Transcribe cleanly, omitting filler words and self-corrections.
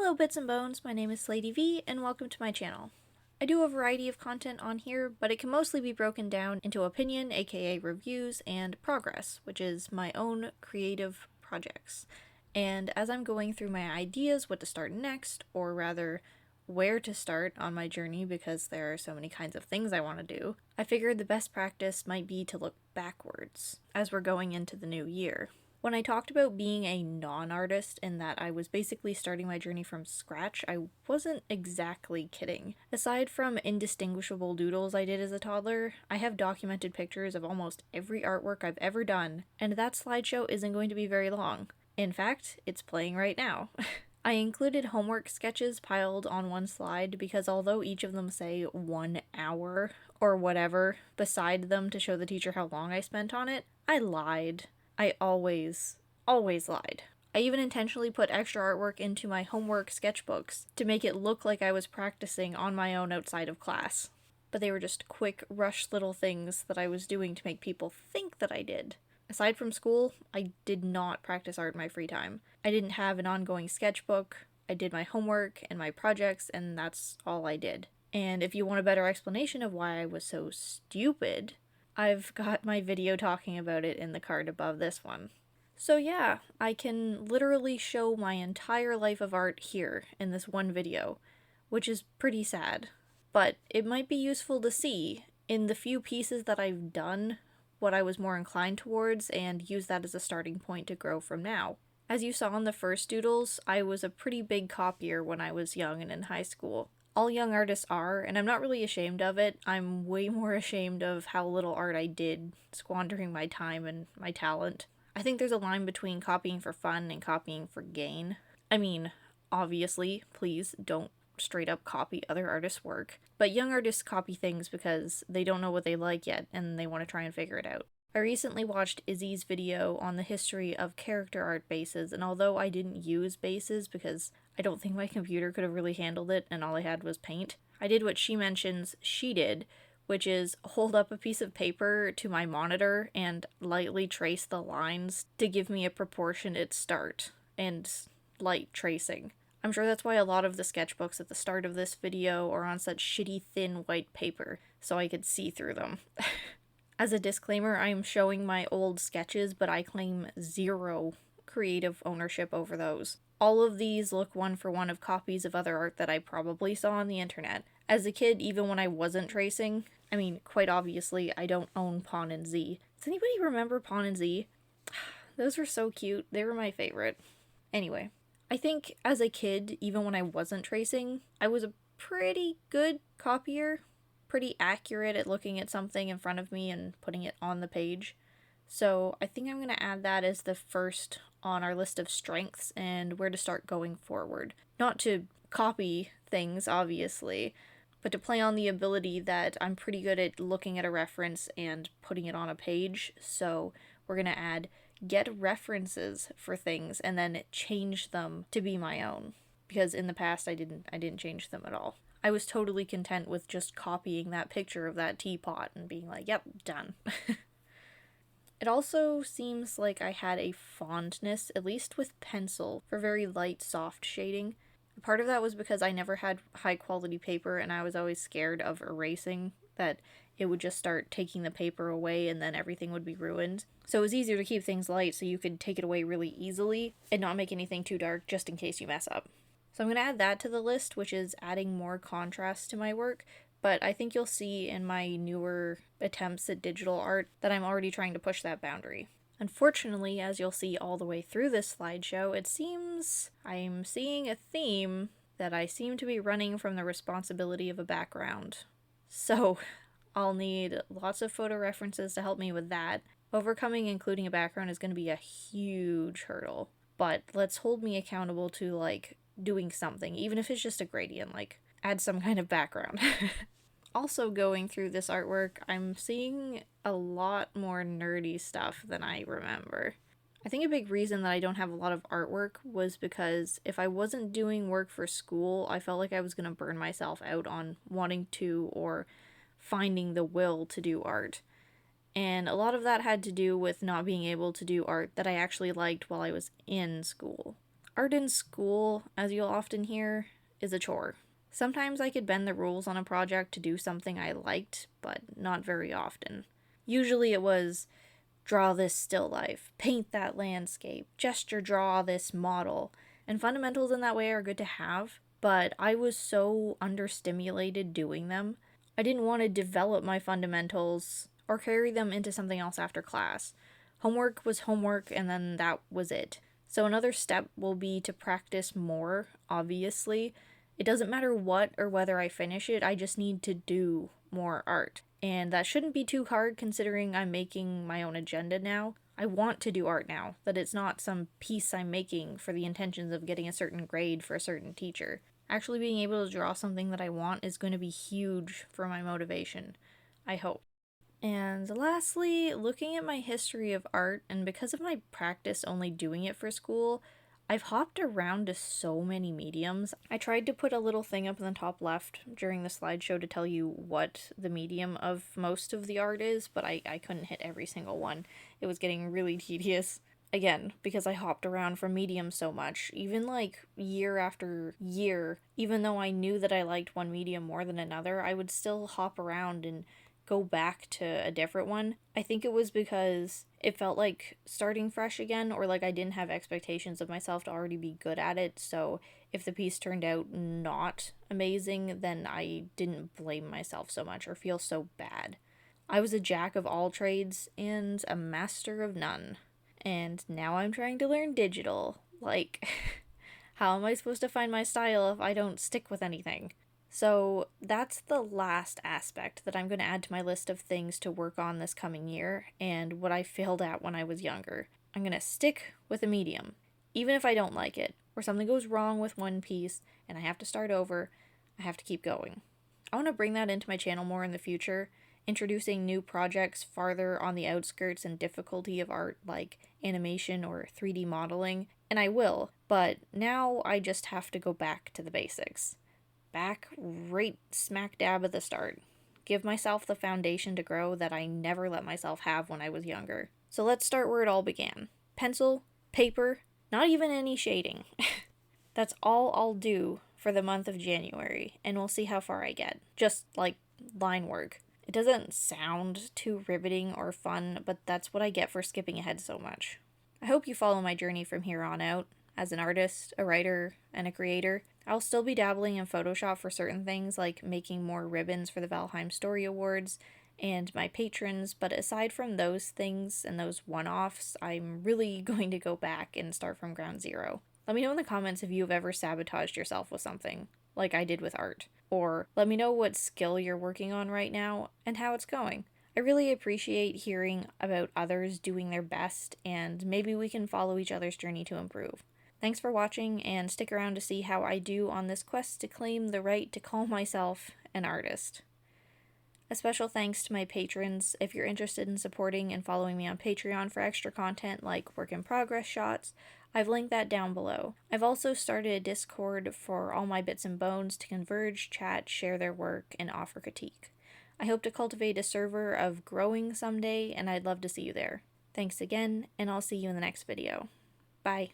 Hello Bits and Bones, my name is Slady V, and welcome to my channel. I do a variety of content on here, but it can mostly be broken down into opinion, aka reviews, and progress, which is my own creative projects. And as I'm going through my ideas what to start next, or rather, where to start on my journey because there are so many kinds of things I want to do, I figured the best practice might be to look backwards as we're going into the new year. When I talked about being a non-artist and that I was basically starting my journey from scratch, I wasn't exactly kidding. Aside from indistinguishable doodles I did as a toddler, I have documented pictures of almost every artwork I've ever done, and that slideshow isn't going to be very long. In fact, it's playing right now. I included homework sketches piled on one slide because although each of them say 1 hour or whatever beside them to show the teacher how long I spent on it, I lied. I always lied. I even intentionally put extra artwork into my homework sketchbooks to make it look like I was practicing on my own outside of class. But they were just quick, rushed little things that I was doing to make people think that I did. Aside from school, I did not practice art in my free time. I didn't have an ongoing sketchbook. I did my homework and my projects, and that's all I did. And if you want a better explanation of why I was so stupid, I've got my video talking about it in the card above this one. So yeah, I can literally show my entire life of art here in this one video, which is pretty sad. But it might be useful to see, in the few pieces that I've done, what I was more inclined towards and use that as a starting point to grow from now. As you saw in the first doodles, I was a pretty big copier when I was young and in high school. All young artists are, and I'm not really ashamed of it. I'm way more ashamed of how little art I did, squandering my time and my talent. I think there's a line between copying for fun and copying for gain. I mean, obviously, please don't straight up copy other artists' work, but young artists copy things because they don't know what they like yet and they want to try and figure it out. I recently watched Izzy's video on the history of character art bases, and although I didn't use bases because I don't think my computer could have really handled it and all I had was paint, I did what she mentions she did, which is hold up a piece of paper to my monitor and lightly trace the lines to give me a proportionate start, and light tracing. I'm sure that's why a lot of the sketchbooks at the start of this video are on such shitty thin white paper, so I could see through them. As a disclaimer, I am showing my old sketches, but I claim zero creative ownership over those. All of these look one for one of copies of other art that I probably saw on the internet. As a kid, even when I wasn't tracing, I mean, quite obviously, I don't own Pawn and Z. Does anybody remember Pawn and Z? Those were so cute. They were my favorite. Anyway, I think as a kid, even when I wasn't tracing, I was a pretty good copier. Pretty accurate at looking at something in front of me and putting it on the page. So I think I'm going to add that as the first on our list of strengths and where to start going forward. Not to copy things, obviously, but to play on the ability that I'm pretty good at looking at a reference and putting it on a page. So we're going to add get references for things and then change them to be my own. Because in the past I didn't change them at all. I was totally content with just copying that picture of that teapot and being like, yep, done. It also seems like I had a fondness, at least with pencil, for very light, soft shading. Part of that was because I never had high-quality paper and I was always scared of erasing, that it would just start taking the paper away and then everything would be ruined. So it was easier to keep things light so you could take it away really easily and not make anything too dark just in case you mess up. So I'm going to add that to the list, which is adding more contrast to my work, but I think you'll see in my newer attempts at digital art that I'm already trying to push that boundary. Unfortunately, as you'll see all the way through this slideshow, it seems I'm seeing a theme that I seem to be running from the responsibility of a background. So I'll need lots of photo references to help me with that. Overcoming including a background is going to be a huge hurdle, but let's hold me accountable to, like, doing something, even if it's just a gradient, like add some kind of background. Also going through this artwork, I'm seeing a lot more nerdy stuff than I remember. I think a big reason that I don't have a lot of artwork was because if I wasn't doing work for school, I felt like I was going to burn myself out on wanting to or finding the will to do art. And a lot of that had to do with not being able to do art that I actually liked while I was in school. Art in school, as you'll often hear, is a chore. Sometimes I could bend the rules on a project to do something I liked, but not very often. Usually it was draw this still life, paint that landscape, gesture draw this model, and fundamentals in that way are good to have, but I was so understimulated doing them. I didn't want to develop my fundamentals or carry them into something else after class. Homework was homework, and then that was it. So another step will be to practice more, obviously. It doesn't matter what or whether I finish it, I just need to do more art. And that shouldn't be too hard considering I'm making my own agenda now. I want to do art now, that it's not some piece I'm making for the intentions of getting a certain grade for a certain teacher. Actually being able to draw something that I want is going to be huge for my motivation, I hope. And lastly, looking at my history of art, and because of my practice only doing it for school, I've hopped around to so many mediums. I tried to put a little thing up in the top left during the slideshow to tell you what the medium of most of the art is, but I couldn't hit every single one. It was getting really tedious. Again, because I hopped around from mediums so much, even like year after year, even though I knew that I liked one medium more than another, I would still hop around and go back to a different one. I think it was because it felt like starting fresh again, or like I didn't have expectations of myself to already be good at it, so if the piece turned out not amazing, then I didn't blame myself so much or feel so bad. I was a jack of all trades and a master of none. And now I'm trying to learn digital. Like, how am I supposed to find my style if I don't stick with anything? So that's the last aspect that I'm going to add to my list of things to work on this coming year, and what I failed at when I was younger. I'm going to stick with a medium, even if I don't like it, or something goes wrong with one piece and I have to start over, I have to keep going. I want to bring that into my channel more in the future, introducing new projects farther on the outskirts and difficulty of art like animation or 3D modeling, and I will, but now I just have to go back to the basics. Back right smack dab at the start. Give myself the foundation to grow that I never let myself have when I was younger. So let's start where it all began. Pencil, paper, not even any shading. That's all I'll do for the month of January, and we'll see how far I get. Just like line work. It doesn't sound too riveting or fun, but that's what I get for skipping ahead so much. I hope you follow my journey from here on out. As an artist, a writer, and a creator, I'll still be dabbling in Photoshop for certain things, like making more ribbons for the Valheim Story Awards and my patrons, but aside from those things and those one-offs, I'm really going to go back and start from ground zero. Let me know in the comments if you've ever sabotaged yourself with something, like I did with art. Or let me know what skill you're working on right now and how it's going. I really appreciate hearing about others doing their best, and maybe we can follow each other's journey to improve. Thanks for watching, and stick around to see how I do on this quest to claim the right to call myself an artist. A special thanks to my patrons. If you're interested in supporting and following me on Patreon for extra content like work in progress shots, I've linked that down below. I've also started a Discord for all my bits and bones to converge, chat, share their work, and offer critique. I hope to cultivate a server of growing someday, and I'd love to see you there. Thanks again, and I'll see you in the next video. Bye.